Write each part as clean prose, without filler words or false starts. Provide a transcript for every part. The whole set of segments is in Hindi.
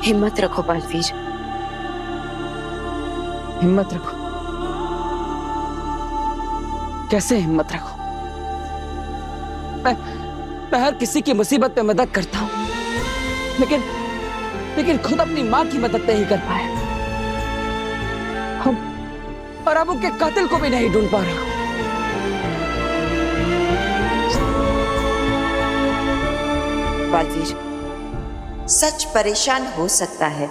हिम्मत रखो बालवीर, हिम्मत रखो? कैसे हिम्मत रखो? मैं हर किसी की मुसीबत पे मदद करता हूं, लेकिन खुद अपनी मां की मदद नहीं कर पाए। हम और अब उनके कातिल को भी नहीं ढूंढ पा रहा। बालवीर, सच परेशान हो सकता है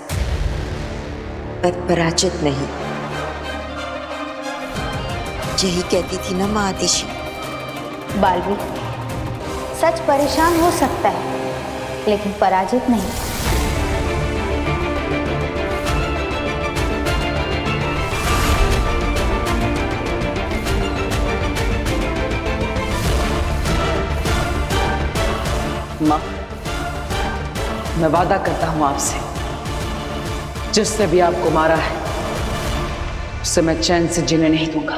पर पराजित नहीं। यही कहती थी ना मां आतिशी। बालवीर, सच परेशान हो सकता है लेकिन पराजित नहीं। मां, मैं वादा करता हूं आपसे, जिससे भी आपको मारा है उससे मैं चैन से जीने नहीं दूंगा।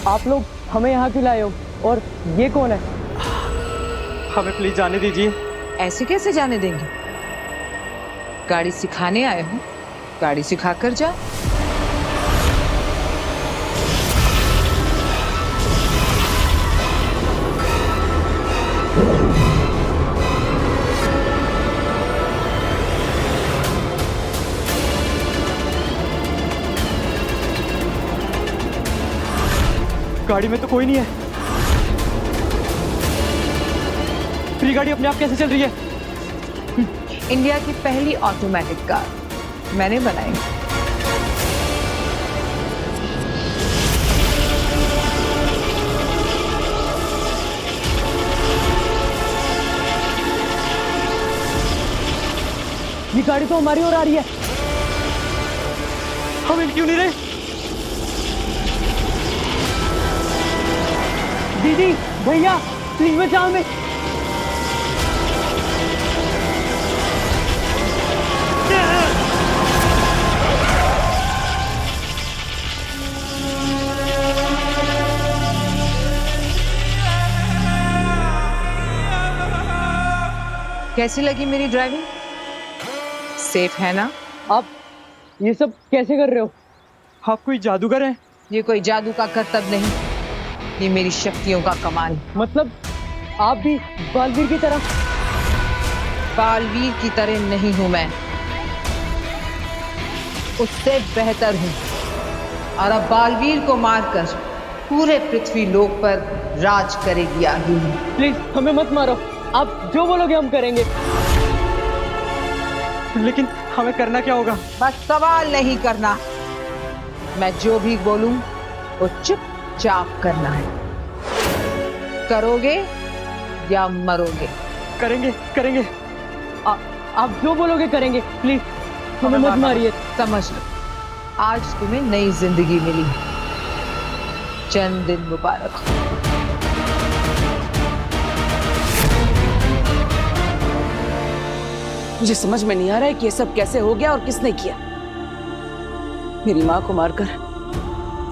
आप लोग हमें यहाँ क्यों लाए हो और ये कौन है? हमें प्लीज जाने दीजिए। ऐसे कैसे जाने देंगे? गाड़ी सिखाने आए हो, गाड़ी सिखाकर जा। गाड़ी में तो कोई नहीं है। फ्री गाड़ी अपने आप कैसे चल रही है? इंडिया की पहली ऑटोमेटिक कार मैंने बनाई। ये गाड़ी तो हमारी ओर आ रही है। हम इन क्यों नहीं रहे? दीदी, भैया, प्लीज बचाओ हमें। कैसी लगी मेरी ड्राइविंग? सेफ है ना? आप ये सब कैसे कर रहे हो? आप कोई जादूगर हैं? ये कोई जादू का करतब नहीं, ये मेरी शक्तियों का कमाल। मतलब आप भी बालवीर की तरह? बालवीर की तरह नहीं हूं मैं, उससे बेहतर हूं। और अब बालवीर को मारकर पूरे पृथ्वी लोक पर राज करेगी आगे। प्लीज हमें मत मारो, आप जो बोलोगे हम करेंगे। लेकिन हमें करना क्या होगा? बस सवाल नहीं करना, मैं जो भी बोलूं वो चुपचाप करना है। करोगे या मरोगे? करेंगे करेंगे। आप जो बोलोगे करेंगे, प्लीज हमें मत मारिए। समझ लो, आज तुम्हें नई जिंदगी मिली है। जन्मदिन मुबारक हो। मुझे समझ में नहीं आ रहा है कि ये सब कैसे हो गया और किसने किया। मेरी मां को मारकर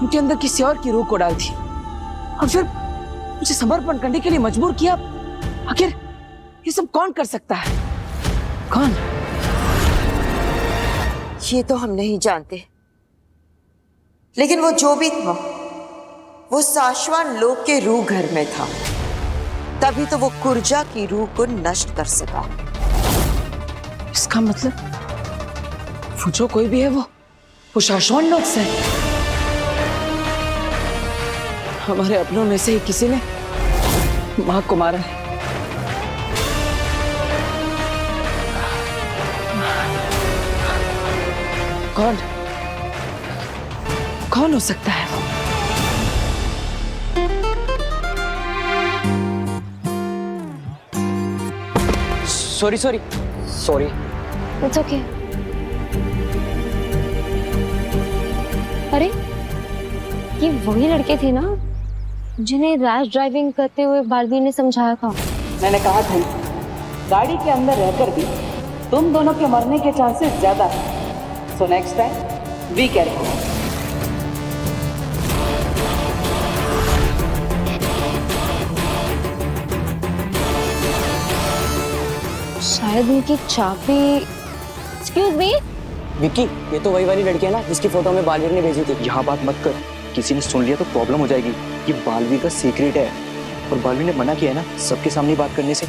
उनके अंदर किसी और की रूह को डाल दी और फिर मुझे समर्पण करने के लिए मजबूर किया। आखिर ये सब कौन कर सकता है? कौन? ये तो हम नहीं जानते, लेकिन वो जो भी था वो शाश्वत लोक के रूह घर में था, तभी तो वो कुर्जा की रूह को नष्ट कर सका। इसका मतलब वो जो कोई भी है वो शाश्वत लोक से है। हमारे अपनों में से ही किसी ने मां को मारा है। कौन कौन हो सकता है वो? Sorry sorry sorry. It's okay. अरे ये वही लड़के थे ना जिन्हें रैश ड्राइविंग करते हुए बालवीर ने समझाया था। मैंने कहा था गाड़ी के अंदर रहकर भी तुम दोनों के मरने के चांसेस ज्यादा है। So next time be careful. शायद उनकी चाबी। Excuse me. विक्की, ये तो वही वाली लड़की है ना जिसकी फोटो में बालवीर ने भेजी थी। यहाँ बात मत कर, किसी ने सुन लिया तो प्रॉब्लम हो जाएगी। ये बालवीर का सीक्रेट है और बालवीर ने मना किया है ना सबके सामने बात करने से।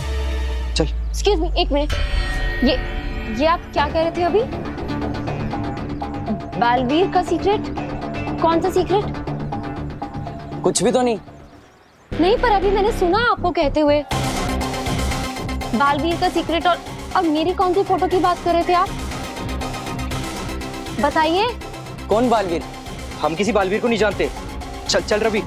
चल। एक्सक्यूज मी, एक मिनट। ये आप क्या कह रहे थे अभी? बालवीर का सीक्रेट? कौन सा सीक्रेट? कुछ भी तो नहीं। नहीं, पर अभी मैंने सुना आपको कहते हुए बालवीर का सीक्रेट। और मेरी कौन सी फोटो की बात कर रहे थे आप? बताइए। कौन बालवीर? हम किसी बालवीर को नहीं जानते। चल चल रवि।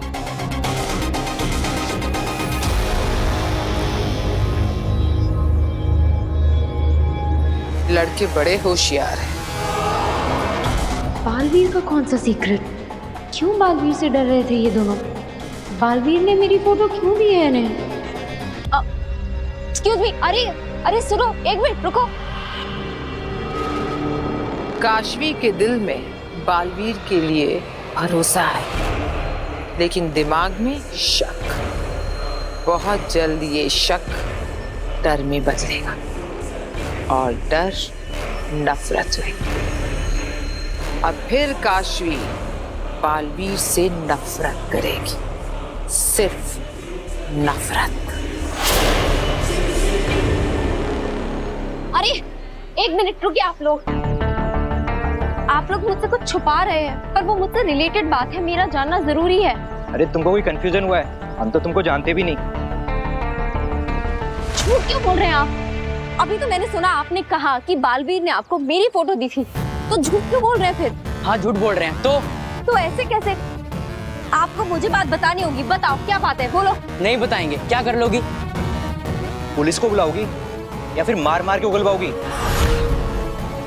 लड़के बड़े होशियार हैं। बालवीर का कौन सा सीक्रेट? क्यों बालवीर से डर रहे थे ये दोनों? बालवीर ने मेरी फोटो क्यों दी है इन्हें? Excuse me. अरे सुनो, एक मिनट रुको। काशवी के दिल में बालवीर के लिए भरोसा है, लेकिन दिमाग में शक। बहुत जल्द ये शक डर में बदलेगा और डर नफरत में। अब फिर काशवी बालवीर से नफरत करेगी, सिर्फ नफरत। अरे एक मिनट रुकिए आप लोग मुझसे कुछ छुपा रहे हैं, पर वो मुझसे रिलेटेड बात है, मेरा जानना जरूरी है। अरे तुमको कोई कंफ्यूजन हुआ है? हम तो तुमको जानते भी नहीं। झूठ क्यों बोल रहे हैं आप? अभी तो मैंने सुना आपने कहा कि बालवीर ने आपको मेरी फोटो दी थी, तो झूठ क्यों बोल रहे हैं फिर? हाँ, झूठ बोल रहे हैं। तो ऐसे कैसे? आपको मुझे बात बतानी होगी। बताओ क्या बात है, बोलो। नहीं बताएंगे। क्या कर लोगी? पुलिस को बुलाओगी या फिर मार मार के उगलवाओगी?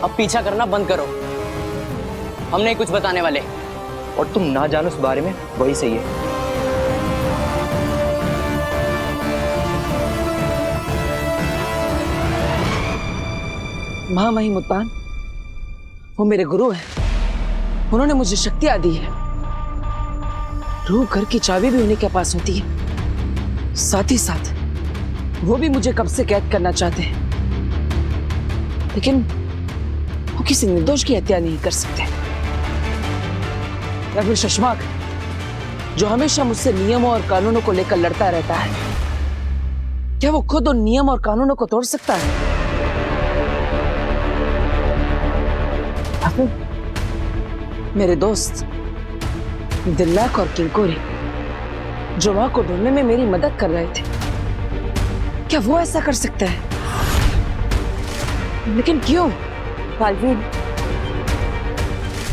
अब पीछा करना बंद करो, हम नहीं कुछ बताने वाले। और तुम ना जानो उस बारे में, वही सही है। महामहिम मुत्तान, वो मेरे गुरु हैं। उन्होंने मुझे शक्तियां दी है। रूह घर की चाबी भी उन्हीं के पास होती है। साथ ही साथ वो भी मुझे कब से कैद करना चाहते हैं, लेकिन वो किसी निर्दोष की हत्या नहीं कर सकते। या फिर शशमाक, जो हमेशा मुझसे नियमों और कानूनों को लेकर लड़ता रहता है, क्या वो खुद उन नियम और कानूनों को तोड़ सकता है? या फिर मेरे दोस्त दिल्लाक और किंकोरी, जो मां को ढूंढने में मेरी मदद कर रहे थे, क्या वो ऐसा कर सकता है? लेकिन क्यों? बालवीर,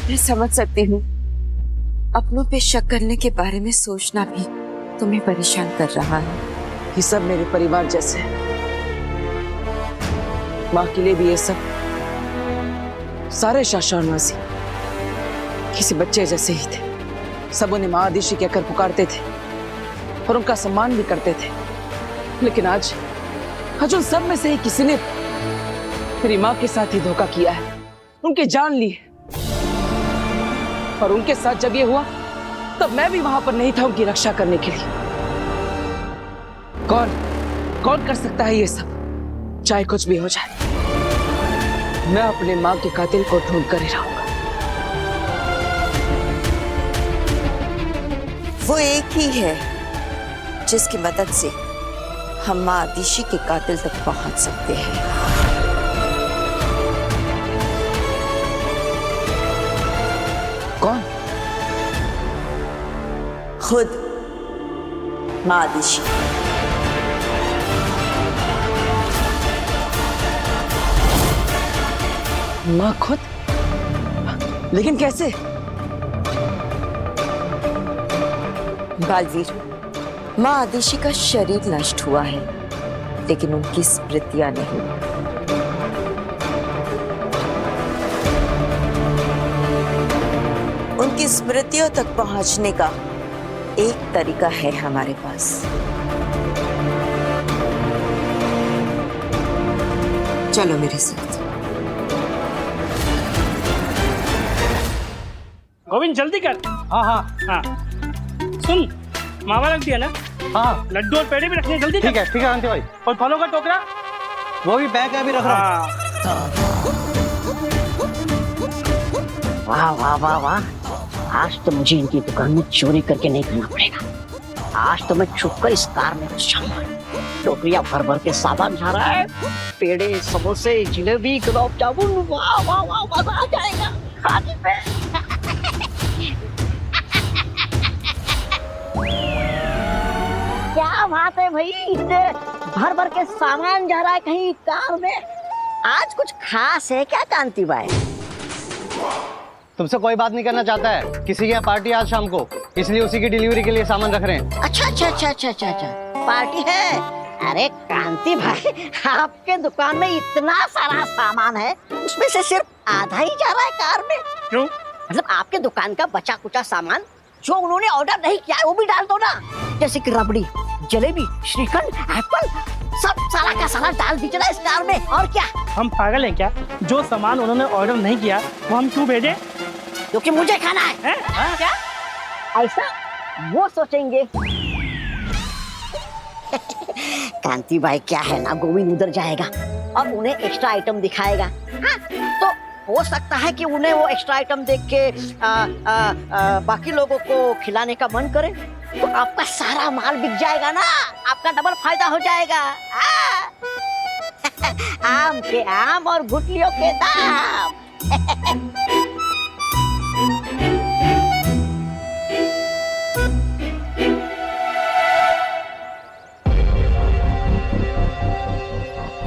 मैं समझ सकती हूँ अपनों पे शक करने के बारे में सोचना भी तुम्हें परेशान कर रहा है। ये सब मेरे परिवार जैसे है। माँ के लिए भी ये सब सारे शाशानवासी किसी बच्चे जैसे ही थे। सब उन्हें माँ आदिशी कहकर पुकारते थे और उनका सम्मान भी करते थे। लेकिन आज उन सब में से ही किसी ने मेरी माँ के साथ ही धोखा किया है, उनकी जान ली है। और उनके साथ जब ये हुआ, तब मैं भी वहां पर नहीं था उनकी रक्षा करने के लिए। कौन कर सकता है ये सब? चाहे कुछ भी हो जाए, मैं अपने माँ के कातिल को ढूंढ कर ही रहूंगा। वो एक ही है जिसकी मदद से हम माँ आदिशी के कातिल तक पहुंच सकते हैं। कौन? खुद माँ आदिशी। माँ खुद? लेकिन कैसे? बालवीर, माँ आदिशी का शरीर नष्ट हुआ है, लेकिन उनकी स्मृतियां नहीं। उनकी स्मृतियों तक पहुंचने का एक तरीका है हमारे पास। चलो मेरे साथ। गोविंद जल्दी कर। हाँ हाँ हाँ सुन, मावा रख दिया ना? हाँ लड्डू और पेड़े भी रखने हैं, जल्दी कर। ठीक है कांति भाई। और फलों का टोकरा? वो भी बैग है, अभी रख रहा हूँ। वाह वाह वाह वाह, आज तो मुझे इनकी दुकान में चोरी करके नहीं खाना पड़ेगा। आज तो मैं छुपकर इस कार में घुस जाऊंगा। टोकरियां भर भर के सामान जा रहा है, पेड़े, समोसे, जिलेबी, गुलाब जामुन। वाह वाह वाह, मजा आ जाएगा खाने पे। क्या बात है भाई, इतने भर भर के सामान जा रहा है कहीं कार में। आज कुछ खास है क्या कांति भाई? तुमसे कोई बात नहीं करना चाहता है, किसी की यहाँ पार्टी आज शाम को, इसलिए उसी की डिलीवरी के लिए सामान रख रहे हैं। अच्छा, पार्टी है। अरे कांति भाई, आपके दुकान में इतना सारा सामान है, उसमें से सिर्फ आधा ही जा रहा है कार में। क्यों? मतलब आपके दुकान का बचा कुचा सामान जो उन्होंने ऑर्डर नहीं किया है वो भी डाल दो ना, जैसे कि रबड़ी, जलेबी, श्रीखंड, एप्पल, सब सारा का सारा डाल दीजिए ना इस कार में। और क्या हम पागल हैं क्या? जो सामान उन्होंने ऑर्डर नहीं किया वो हम क्यों भेजे? जो कि मुझे खाना है, हैं? हाँ? क्या ऐसा वो सोचेंगे? कांति भाई क्या है ना, गोविंद उधर जाएगा और उन्हें एक्स्ट्रा आइटम दिखाएगा। हाँ, तो हो सकता है कि उन्हें वो एक्स्ट्रा आइटम देख के बाकी लोगों को खिलाने का मन करे, तो आपका सारा माल बिक जाएगा ना, आपका डबल फायदा हो जाएगा। आम के आम और गुठलियों के दाम।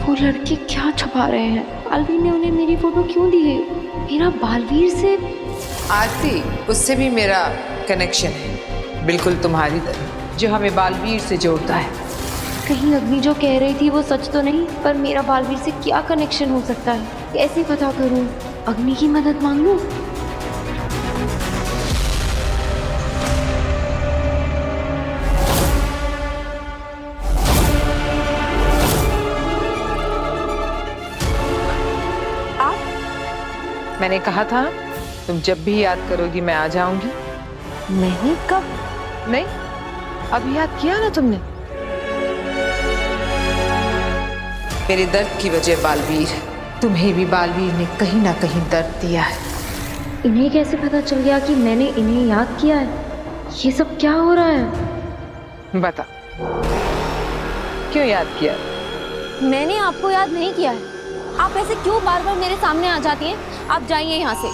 वो लड़के क्या छुपा रहे हैं? बालवीर ने उन्हें मेरी फोटो क्यों दी है? मेरा बालवीर से आरती, उससे भी मेरा कनेक्शन है, बिल्कुल तुम्हारी तरह, जो हमें बालवीर से जोड़ता है। कहीं अग्नि जो कह रही थी वो सच तो नहीं? पर मेरा बालवीर से क्या कनेक्शन हो सकता है? कैसे पता करूं? अग्नि की मदद मांग लूं? मैंने कहा था तुम जब भी याद करोगी मैं आ जाऊंगी। मैंने कब? नहीं, अभी याद किया ना तुमने। मेरे दर्द की वजह बालवीर, तुम्हें भी बालवीर ने कहीं ना कहीं दर्द दिया है। इन्हें कैसे पता चल गया कि मैंने इन्हें याद किया है? ये सब क्या हो रहा है? बता, क्यों याद किया? मैंने आपको याद नहीं किया है। आप ऐसे क्यों बार बार मेरे सामने आ जाती हैं? आप जाइए यहाँ से।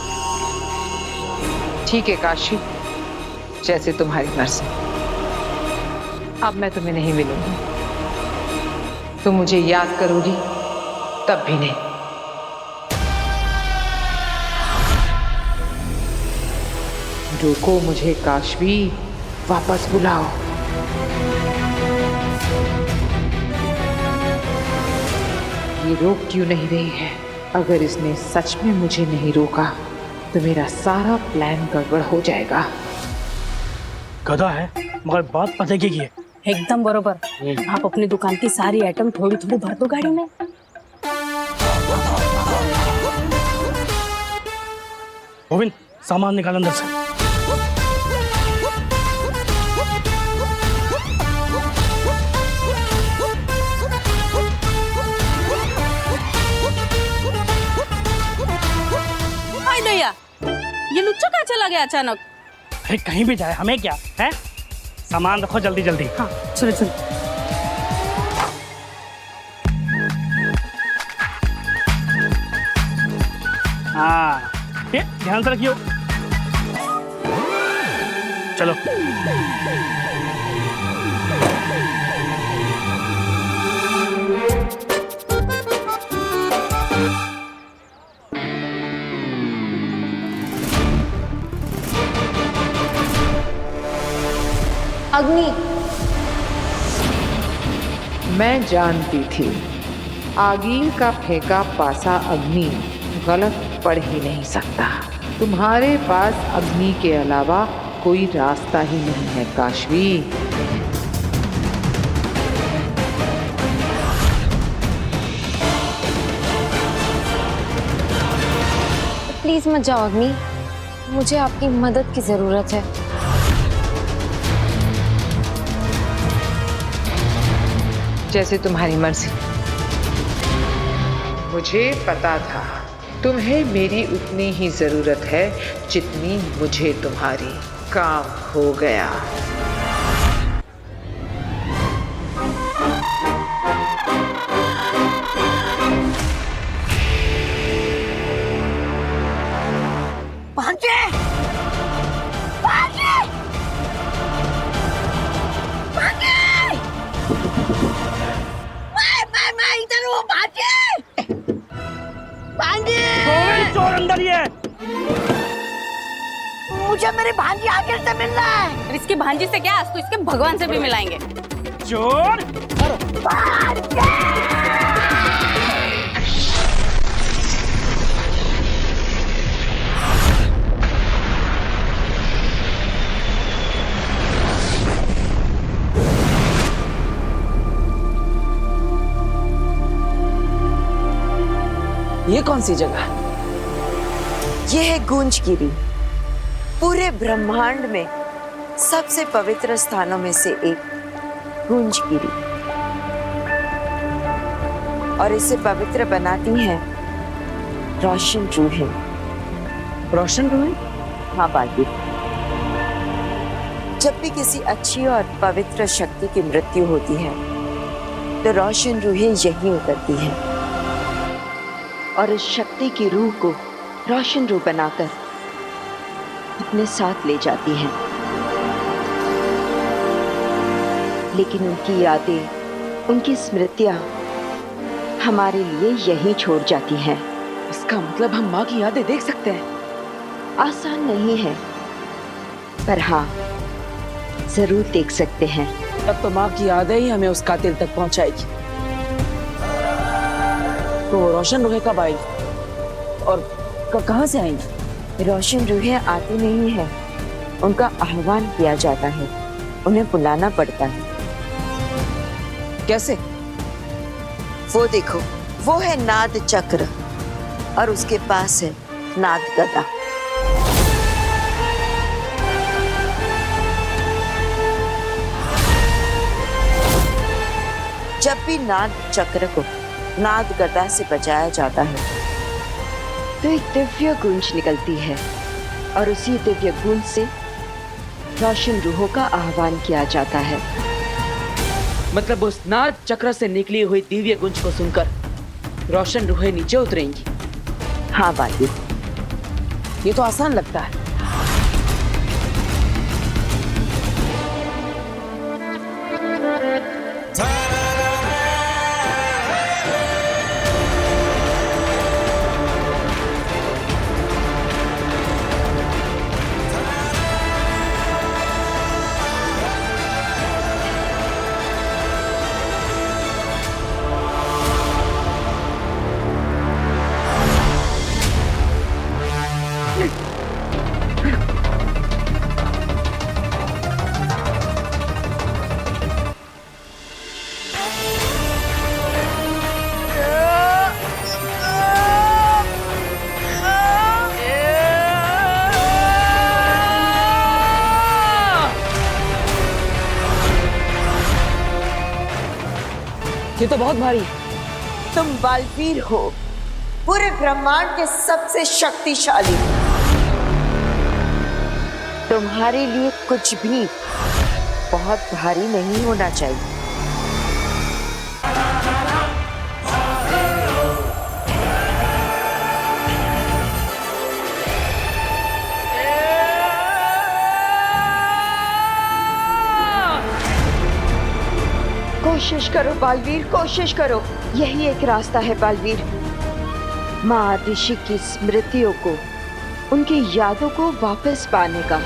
ठीक है काशी, जैसे तुम्हारी मर्जी। अब मैं तुम्हें नहीं मिलूंगी, तुम मुझे याद करोगी तब भी नहीं। रोको मुझे काशवी, वापस बुलाओ। ये रोक क्यों नहीं रही है? अगर इसने सच में मुझे नहीं रोका तो मेरा सारा प्लान गड़बड़ हो जाएगा। गधा है मगर बात पते की है। एकदम बरोबर। आप अपनी दुकान की सारी आइटम थोड़ी थोड़ी भर दो गाड़ी में। गोविंद, सामान निकाल अंदर से। भैया, ये लुच्चा कहाँ चला गया अचानक? अरे कहीं भी जाए हमें क्या है? सामान रखो जल्दी जल्दी। हाँ चलो चलो। हाँ ये ध्यान से रखियो। चलो अग्नि, मैं जानती थी आगीर का फेंका पासा अग्नि गलत पड़ ही नहीं सकता। तुम्हारे पास अग्नि के अलावा कोई रास्ता ही नहीं है काशवी। प्लीज मत जाओ अग्नि। मुझे आपकी मदद की जरूरत है। जैसे तुम्हारी मर्जी। मुझे पता था तुम्हें मेरी उतनी ही जरूरत है जितनी मुझे तुम्हारी। काम हो गया। चोर अंदर ही है। मुझे मेरी भांजी आखिर से मिलना है। और इसकी भांजी से क्या, आज तो इसके भगवान से भी मिलाएंगे। चोर ये कौन सी जगह? ये है गूंजगिरी, पूरे ब्रह्मांड में सबसे पवित्र स्थानों में से एक गूंजगिरी। और इसे पवित्र बनाती हैं रोशन रूहें। रोशन रूहें? हाँ बालवीर, जब भी किसी अच्छी और पवित्र शक्ति की मृत्यु होती है तो रोशन रूहें यहीं उतरती हैं और इस शक्ति की रूह को रोशन रूह बनाकर अपने साथ ले जाती हैं। लेकिन उनकी यादें, उनकी स्मृतियां हमारे लिए यहीं छोड़ जाती हैं। इसका मतलब हम माँ की यादें देख सकते हैं? आसान नहीं है, पर हाँ जरूर देख सकते हैं। तब तो माँ की यादें ही हमें उस कातिल तक पहुंचाएगी। तो वो रोशन रूहें कब आएगी और कहाँ से आएंगी? रोशन रूहें आती नहीं है, उनका आह्वान किया जाता है, उन्हें बुलाना पड़ता है। कैसे? वो देखो, वो है नाद चक्र और उसके पास है नाद गदा। जब भी नाद चक्र को नाद गदा से बजाया जाता है तो एक दिव्य गूंज निकलती है और उसी दिव्य गूंज से रोशन रूहों का आह्वान किया जाता है। मतलब उस नाद चक्र से निकली हुई दिव्य गूंज को सुनकर रोशन रूहें नीचे उतरेंगी? हाँ बालवीर, ये तो आसान लगता है। ये तो बहुत भारी है। तुम बालवीर हो, पूरे ब्रह्मांड के सबसे शक्तिशाली। तुम्हारे लिए कुछ भी बहुत भारी नहीं होना चाहिए। कोशिश करो बालवीर, कोशिश करो। यही एक रास्ता है बालवीर, माँ आदिशि की स्मृतियों को, उनकी यादों को वापस पाने का।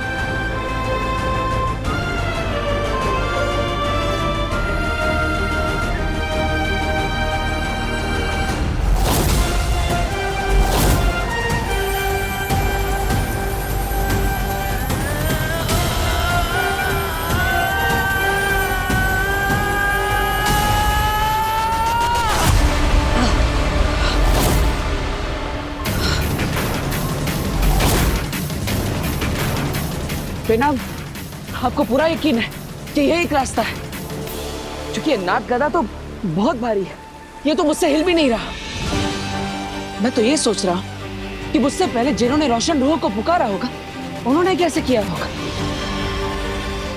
बेनाम, आपको पूरा यकीन है कि यही एक रास्ता है? क्योंकि ये नाग गदा तो बहुत भारी है, ये तो मुझसे हिल भी नहीं रहा। मैं तो ये सोच रहा हूँ कि मुझसे पहले जिन्होंने रोशन रूह को पुकारा होगा, उन्होंने कैसे किया होगा?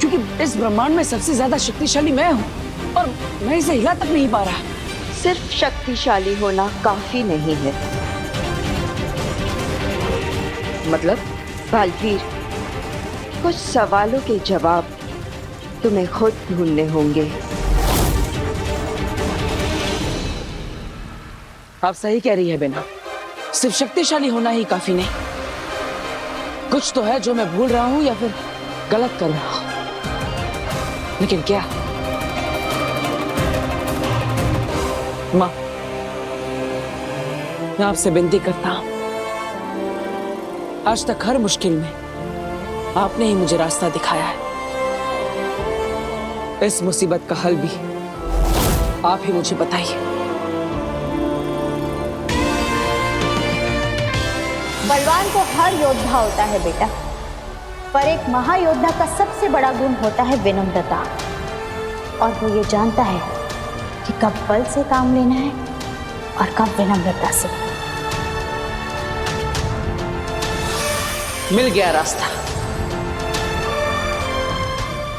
क्योंकि इस ब्रह्मांड में सबसे ज्यादा शक्तिशाली मैं हूँ और मैं इसे हिला तक नहीं पा रहा। सिर्फ शक्तिशाली होना काफी नहीं है। मतलब? बालवीर, कुछ सवालों के जवाब तुम्हें खुद ढूंढने होंगे। आप सही कह रही है बेना, सिर्फ शक्तिशाली होना ही काफी नहीं। कुछ तो है जो मैं भूल रहा हूं या फिर गलत कर रहा हूं, लेकिन क्या? मां, मैं आपसे विनती करता हूं, आज तक हर मुश्किल में आपने ही मुझे रास्ता दिखाया है। इस मुसीबत का हल भी आप ही मुझे बताइए। बलवान तो हर योद्धा होता है बेटा, पर एक महायोद्धा का सबसे बड़ा गुण होता है विनम्रता। और वो ये जानता है कि कब बल से काम लेना है और कब विनम्रता से। मिल गया रास्ता।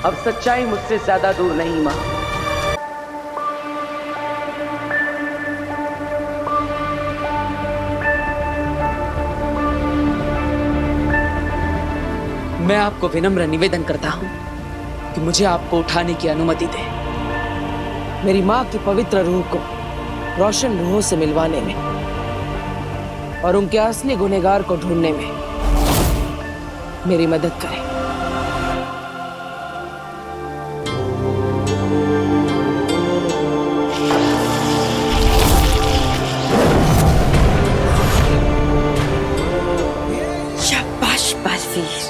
अब सच्चाई मुझसे ज्यादा दूर नहीं मां। मैं आपको विनम्र निवेदन करता हूं कि मुझे आपको उठाने की अनुमति दें, मेरी मां की पवित्र रूह को रोशन रूहों से मिलवाने में और उनके असली गुनहगार को ढूंढने में मेरी मदद करें। शाबाश बालवीर।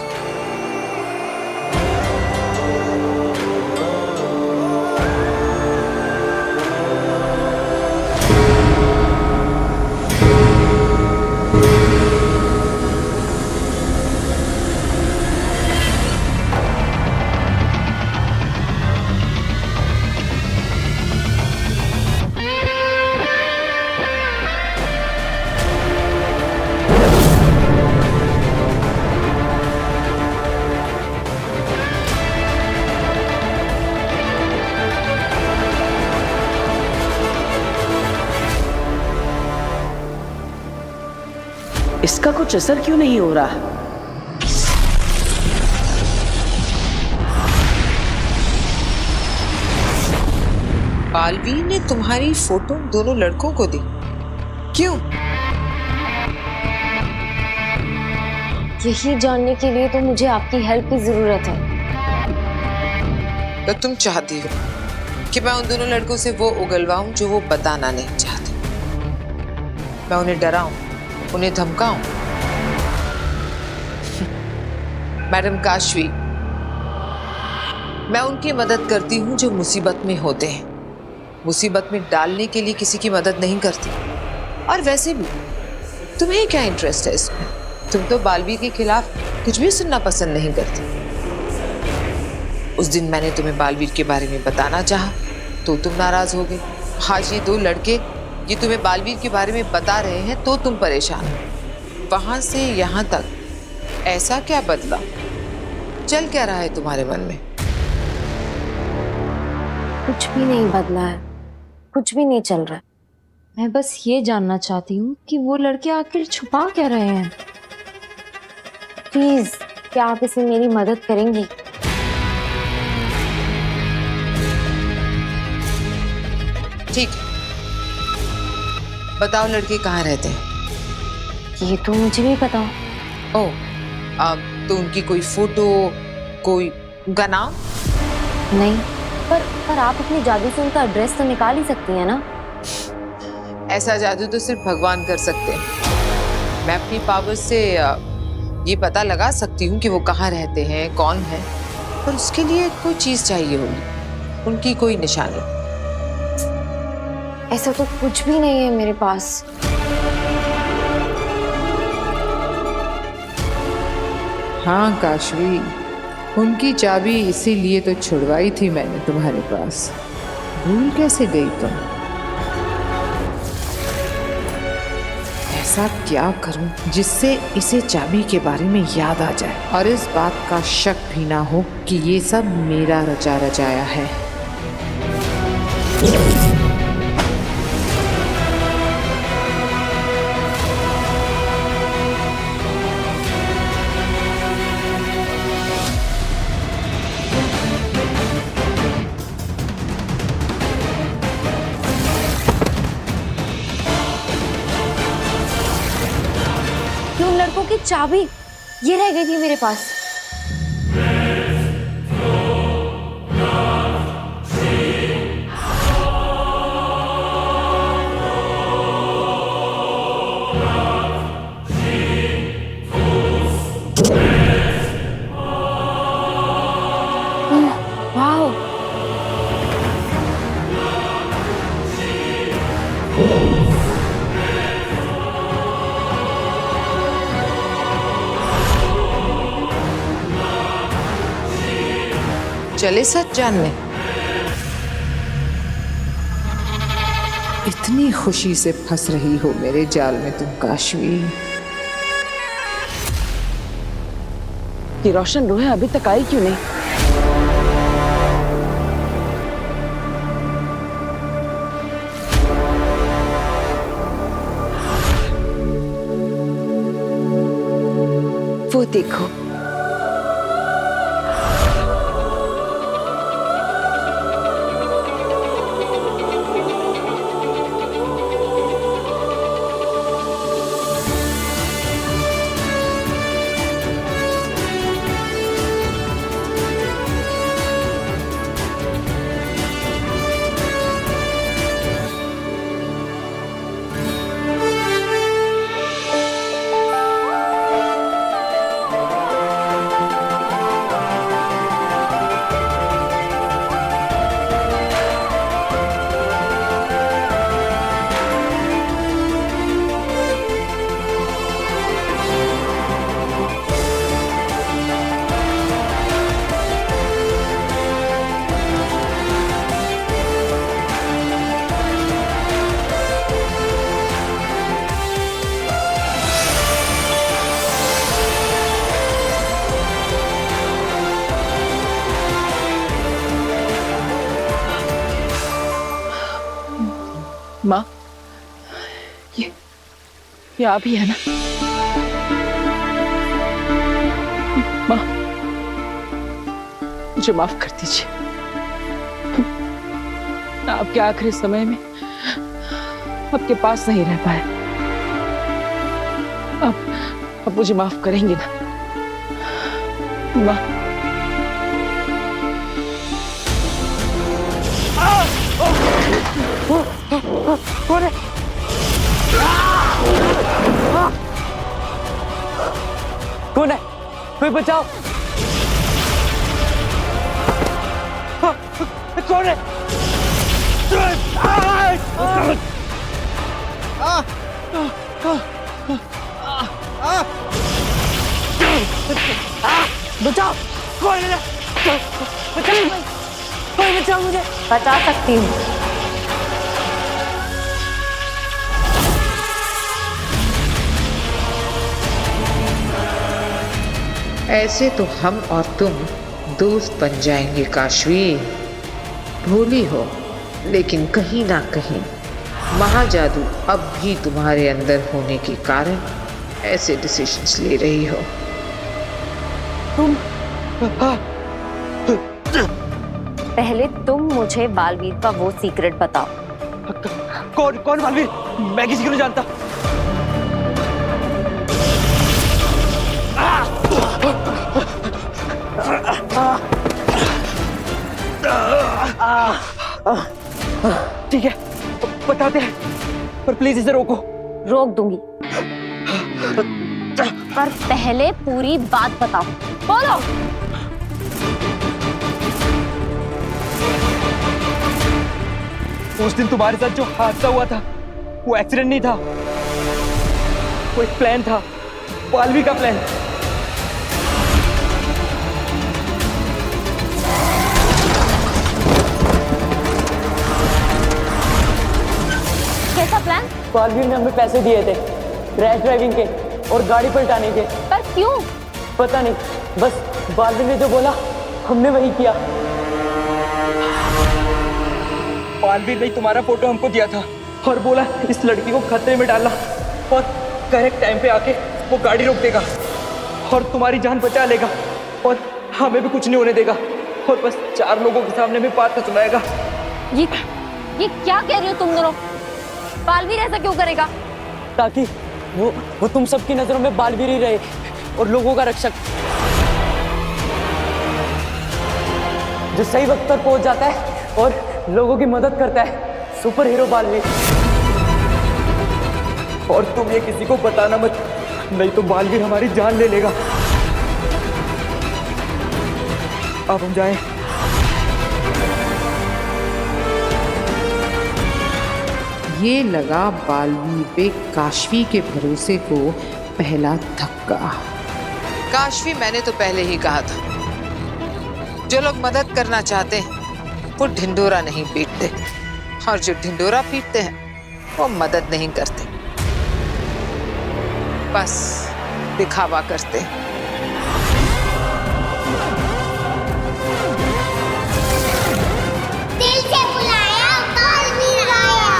इसका कुछ असर क्यों नहीं हो रहा? बालवीर ने तुम्हारी फोटो दोनों लड़कों को दी, क्यों? यही जानने के लिए तो मुझे आपकी हेल्प की जरूरत है। तो तुम चाहती हो कि मैं उन दोनों लड़कों से वो उगलवाऊं जो वो बताना नहीं चाहते? मैं उन्हें डराऊं, उन्हें धमकाऊं? मैडम काशवी, मैं उनकी मदद करती हूं जो मुसीबत में होते हैं, मुसीबत में डालने के लिए किसी की मदद नहीं करती। और वैसे भी तुम्हें क्या इंटरेस्ट है इसमें? तुम तो बालवीर के खिलाफ कुछ भी सुनना पसंद नहीं करती। उस दिन मैंने तुम्हें बालवीर के बारे में बताना चाहा तो तुम नाराज हो गए। आज ये दो लड़के ये तुम्हें बालवीर के बारे में बता रहे हैं तो तुम परेशान हो। वहां से यहाँ तक ऐसा क्या बदला? चल क्या रहा है तुम्हारे मन में? कुछ भी नहीं बदला है, कुछ भी नहीं चल रहा है। मैं बस ये जानना चाहती हूँ कि वो लड़के आखिर छुपा क्या रहे हैं। प्लीज, क्या आप इसमें मेरी मदद करेंगी? ठीक है, बताओ लड़के कहाँ रहते हैं? ये तो मुझे भी पता। ओह, तो उनकी कोई फोटो, कोई उनका नाम? नहीं, पर आप अपनी जादू से उनका एड्रेस तो निकाल ही सकती हैं ना? ऐसा जादू तो सिर्फ भगवान कर सकते हैं। मैं अपनी पावर से ये पता लगा सकती हूँ कि वो कहाँ रहते हैं, कौन है, पर उसके लिए कोई चीज चाहिए होगी, उनकी कोई निशानी। ऐसा तो कुछ भी नहीं है मेरे पास। हाँ काशवी, उनकी चाबी इसीलिए तो छुड़वाई थी मैंने तुम्हारे पास। भूल कैसे गई तुम? ऐसा क्या करूं जिससे इसे चाबी के बारे में याद आ जाए और इस बात का शक भी ना हो कि ये सब मेरा रचा रचाया है। उन लड़कों की चाबी ये रह गई थी मेरे पास। वाह, चले सच जानने? इतनी खुशी से फंस रही हो मेरे जाल में तुम काशवी। ये रोशन रोहे अभी तक आई क्यों नहीं? वो देखो, माँ, ये आप ही है ना? माँ, मुझे माफ कर दीजिए। आपके आखिरी समय में आपके पास नहीं रह पाए। आप मुझे माफ करेंगे ना माँ? कौन है? कौन है? कोई बचाओ! कौन है? बचाओ! कौन है? कोई बचाओ मुझे! बचा सकती हूँ। ऐसे तो हम और तुम दोस्त बन जाएंगे काशवी। भूली हो, लेकिन कहीं ना कहीं महाजादू अब भी तुम्हारे अंदर होने के कारण ऐसे डिसीजंस ले रही हो। पहले तुम मुझे बालवीर का वो सीक्रेट बताओ। कौन बालवीर? मैं किसी को नहीं जानता। ठीक है, बताते हैं, पर प्लीज इसे रोको। रोक दूंगी, पर पहले पूरी बात बताओ। बोलो। उस दिन तुम्हारे साथ जो हादसा हुआ था वो एक्सीडेंट नहीं था, वो एक प्लान था, बालवीर का प्लान। प्लान? बालवीर ने हमें पैसे दिए थे रैश ड्राइविंग के और गाड़ी पलटाने के। पर क्यों? पता नहीं, बस बालवीर ने जो बोला हमने वही किया। बालवीर ने तुम्हारा फोटो हमको दिया था और बोला इस लड़की को खतरे में डालना और करेक्ट टाइम पे आके वो गाड़ी रोक देगा और तुम्हारी जान बचा लेगा और हमें भी कुछ नहीं होने देगा और बस 4 लोगों के सामने में बात सुनाएगा। ये क्या कह रहे हो तुम दोनों? बालवीर ऐसा क्यों करेगा? ताकि वो तुम सबकी नजरों में बालवीर ही रहे और लोगों का रक्षक, जो सही वक्त पर पहुंच जाता है और लोगों की मदद करता है। Super hero Baalveer. और तुम ये किसी को बताना मत, नहीं तो बालवीर हमारी जान ले लेगा। अब हम जाएं। ये लगा बालवीर पे काशवी के भरोसे को पहला धक्का। काशवी, मैंने तो पहले ही कहा था, जो लोग मदद करना चाहते हैं वो ढिंडोरा नहीं पीटते और जो ढिंडोरा पीटते हैं वो मदद नहीं करते, बस दिखावा करते हैं। दिल से बुलाया, बालवीर आया।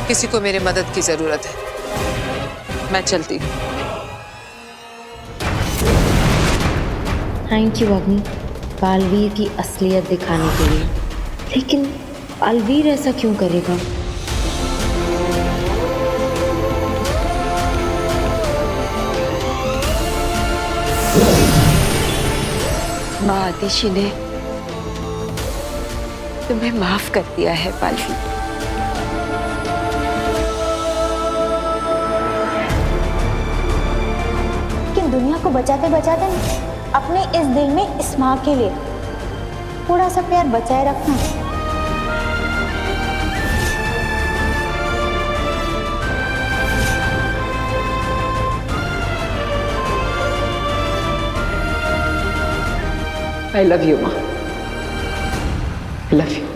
किसी को मेरी मदद की जरूरत है, मैं चलती हूँ। थैंक यू अग्नि, बालवीर की असलियत दिखाने के लिए। लेकिन बालवीर ऐसा क्यों करेगा? माँ आतिशी ने तुम्हें माफ कर दिया है बालवीर। लेकिन दुनिया को बचाते बचाते अपने इस दिल में इस माँ के लिए थोड़ा सा प्यार बचाए रखना। I love you, माँ। I love you.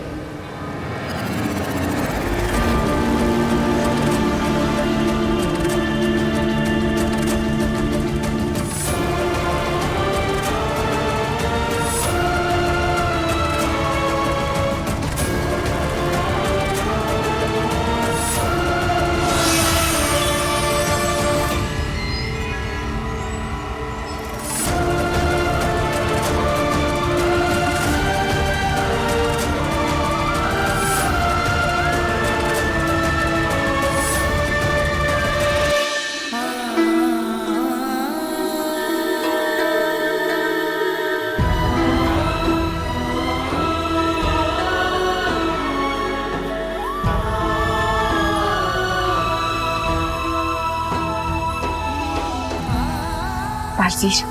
बालवीर,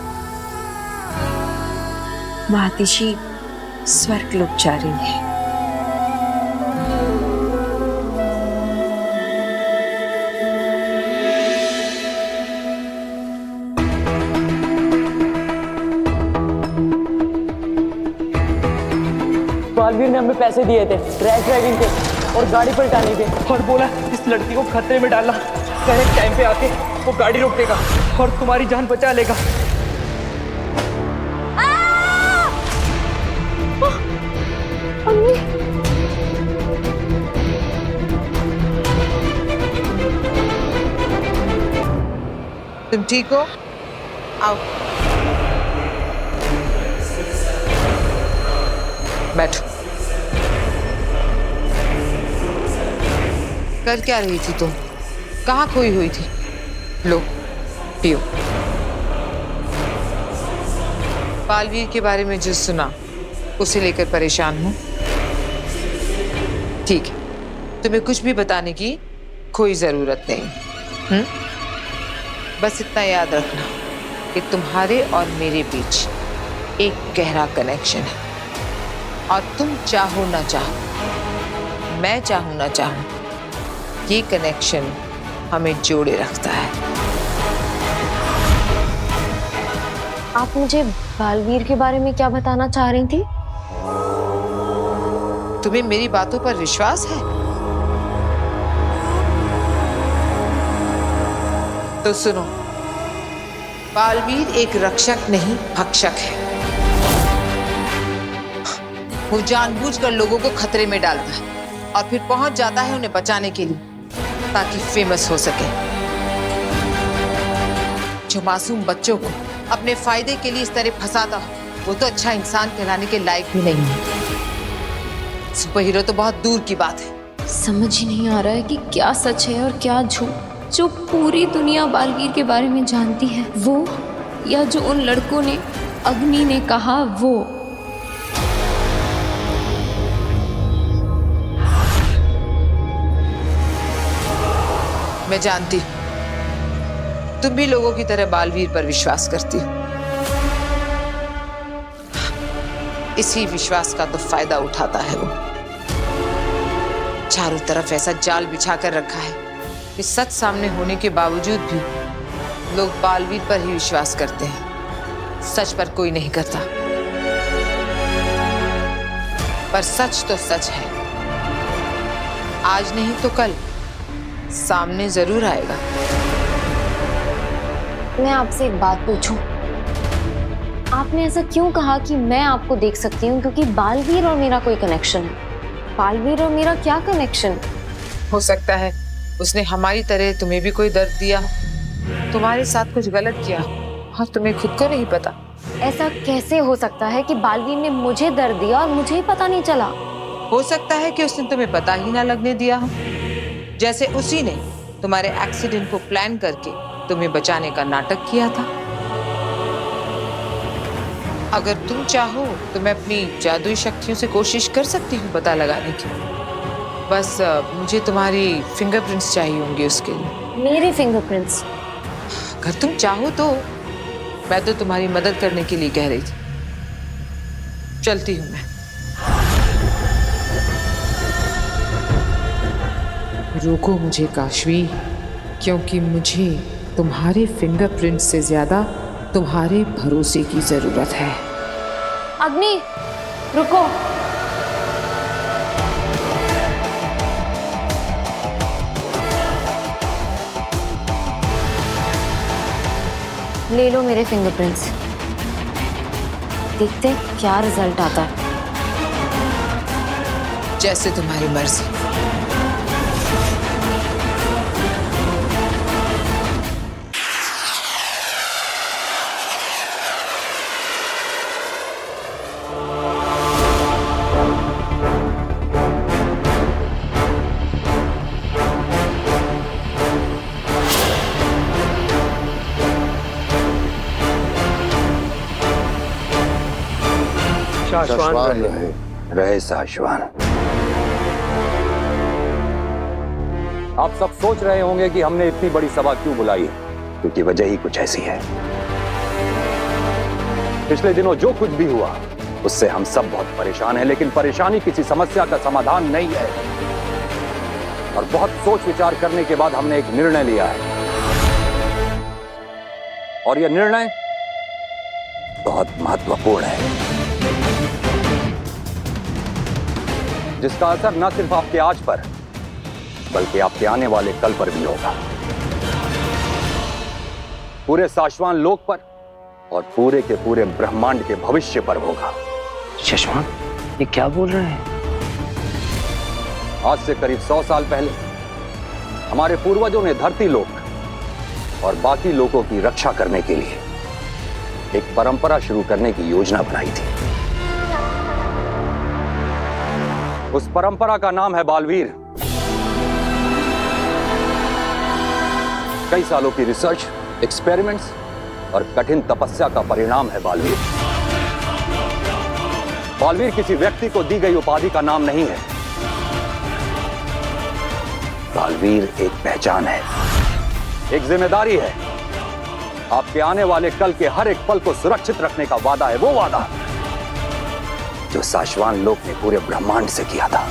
माँ आतिशी स्वर्ग लोक जा रही है। बालवीर ने हमें पैसे दिए थे रैश ड्राइविंग के और गाड़ी पलटाने के और बोला इस लड़की को खतरे में डालना, करेक्ट टाइम पे आके वो गाड़ी रोक देगा और तुम्हारी जान बचा लेगा। तुम ठीक हो? आओ बैठो। कर क्या रही थी तुम? कहाँ खोई हुई थी? लो पियो। बालवीर के बारे में जो सुना उसे लेकर परेशान हूं। ठीक है, तुम्हें कुछ भी बताने की कोई जरूरत नहीं। बस इतना याद रखना कि तुम्हारे और मेरे बीच एक गहरा कनेक्शन है और तुम चाहो ना चाहो, मैं चाहूं ना चाहूं, ये कनेक्शन हमें जोड़े रखता है। आप मुझे बालवीर के बारे में क्या बताना चाह रही थी? तुम्हें मेरी बातों पर विश्वास है? तो सुनो, बालवीर एक रक्षक नहीं भक्षक है। वो जानबूझकर लोगों को खतरे में डालता है और फिर पहुंच जाता है उन्हें बचाने के लिए, ताकि फेमस हो सके। जो मासूम बच्चों को अपने फायदे के लिए इस तरह फंसाता हो, वो तो अच्छा इंसान कहलाने के लायक भी नहीं है। सुपर हीरो तो बहुत दूर की बात है। समझ ही नहीं आ रहा है कि क्या सच है और क्या झूठ। जो पूरी दुनिया बालवीर के बारे में जानती है वो, या जो उन लड़कों ने, अग्नि ने कहा वो। मैं जानती हूँ तुम भी लोगों की तरह बालवीर पर विश्वास करती हो। इसी विश्वास का तो फायदा उठाता है वो। चारों तरफ ऐसा जाल बिछा कर रखा है कि सच सामने होने के बावजूद भी लोग बालवीर पर ही विश्वास करते हैं। सच पर कोई नहीं करता। पर सच तो सच है, आज नहीं तो कल सामने जरूर आएगा। मैं आपसे एक बात पूछूं? आपने ऐसा क्यों कहा कि मैं आपको देख सकती हूँ क्योंकि बालवीर और मेरा कोई कनेक्शन है? बालवीर और मेरा क्या कनेक्शन? हो सकता है उसने हमारी तरह तुम्हें भी कोई दर्द दिया, तुम्हारे साथ कुछ गलत किया और तुम्हें खुद को नहीं पता। ऐसा कैसे हो सकता है कि बालवीर ने मुझे दर्द दिया और मुझे ही पता नहीं चला? हो सकता है कि उसने तुम्हें पता ही ना लगने दिया हो, जैसे उसी ने तुम्हारे एक्सीडेंट को प्लान करके तुम्हें बचाने का नाटक किया था। अगर तुम चाहो तो मैं अपनी जादुई शक्तियों से कोशिश कर सकती हूँ पता लगाने की। बस मुझे तुम्हारी फिंगरप्रिंट्स चाहिए होंगे उसके लिए। मेरे फिंगरप्रिंट्स? अगर तुम चाहो तो। मैं तो तुम्हारी मदद करने के लिए कह रही थी। चलती हूँ मैं। रोको मुझे काशवी, क्योंकि मुझे तुम्हारे फिंगरप्रिंट से ज्यादा तुम्हारे भरोसे की जरूरत है। अग्नि, रुको। ले लो मेरे फिंगरप्रिंट्स, देखते हैं क्या रिजल्ट आता है। जैसे तुम्हारी मर्जी। शाश्वान रहे शाश्वान। आप सब सोच रहे होंगे कि हमने इतनी बड़ी सभा क्यों बुलाई, क्योंकि वजह ही कुछ ऐसी है। पिछले दिनों जो कुछ भी हुआ उससे हम सब बहुत परेशान हैं, लेकिन परेशानी किसी समस्या का समाधान नहीं है। और बहुत सोच विचार करने के बाद हमने एक निर्णय लिया है, और यह निर्णय बहुत महत्वपूर्ण है, जिसका असर न सिर्फ आपके आज पर बल्कि आपके आने वाले कल पर भी होगा, पूरे शाश्वान लोक पर और पूरे के पूरे ब्रह्मांड के भविष्य पर होगा। शाश्वान, ये क्या बोल रहे हैं? आज से करीब 100 साल पहले हमारे पूर्वजों ने धरती लोक और बाकी लोगों की रक्षा करने के लिए एक परंपरा शुरू करने की योजना बनाई थी। उस परंपरा का नाम है बालवीर। कई सालों की रिसर्च, एक्सपेरिमेंट्स और कठिन तपस्या का परिणाम है बालवीर। बालवीर किसी व्यक्ति को दी गई उपाधि का नाम नहीं है। बालवीर एक पहचान है, एक जिम्मेदारी है। आपके आने वाले कल के हर एक पल को सुरक्षित रखने का वादा है, वो वादा जो शाश्वान लोक ने पूरे ब्रह्मांड से किया था।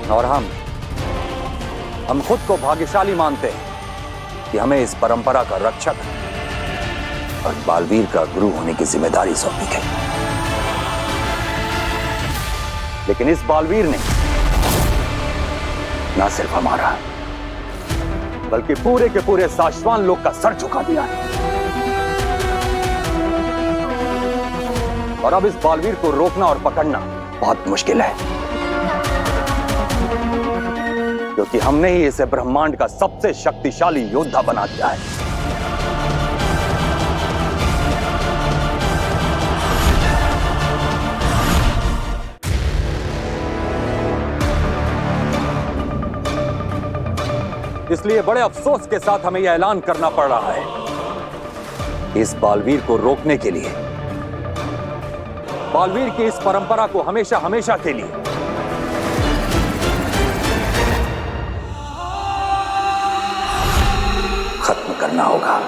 और हम खुद को भाग्यशाली मानते हैं कि हमें इस परंपरा का रक्षक और बालवीर का गुरु होने की जिम्मेदारी सौंपी गई। लेकिन इस बालवीर ने ना सिर्फ हमारा बल्कि पूरे के पूरे साश्वान लोग का सर झुका दिया है। और अब इस बालवीर को रोकना और पकड़ना बहुत मुश्किल है, क्योंकि हमने ही इसे ब्रह्मांड का सबसे शक्तिशाली योद्धा बना दिया है। इसलिए बड़े अफसोस के साथ हमें यह ऐलान करना पड़ रहा है, इस बालवीर को रोकने के लिए, बालवीर की इस परंपरा को हमेशा हमेशा के लिए खत्म करना होगा।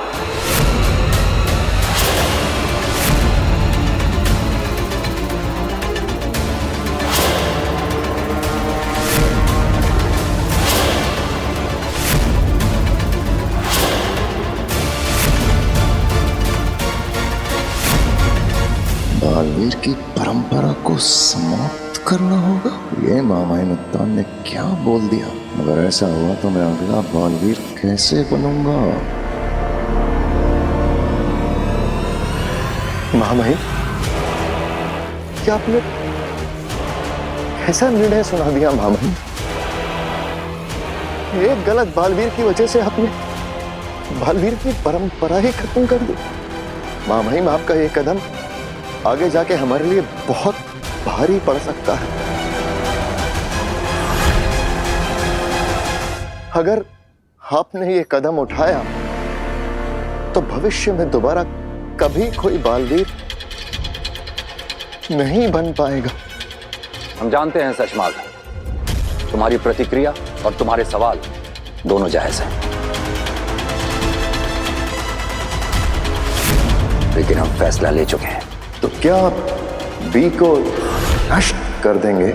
बालवीर की परंपरा को समाप्त करना होगा। ये मामाइनुत्तान ने क्या बोल दिया? अगर ऐसा हुआ तो मैं अगला बालवीर कैसे बनूंगा? मामाई, क्या आपने ऐसा निर्णय सुना दिया? मामाई, एक गलत बालवीर की वजह से आपने बालवीर की परंपरा ही खत्म कर दी। मामाई, आपका ये कदम आगे जाके हमारे लिए बहुत भारी पड़ सकता है। अगर आपने ये कदम उठाया तो भविष्य में दोबारा कभी कोई बालवीर नहीं बन पाएगा। हम जानते हैं सचमाल, तुम्हारी प्रतिक्रिया और तुम्हारे सवाल दोनों जायज हैं, लेकिन हम फैसला ले चुके हैं। तो क्या आप बी को नष्ट कर देंगे?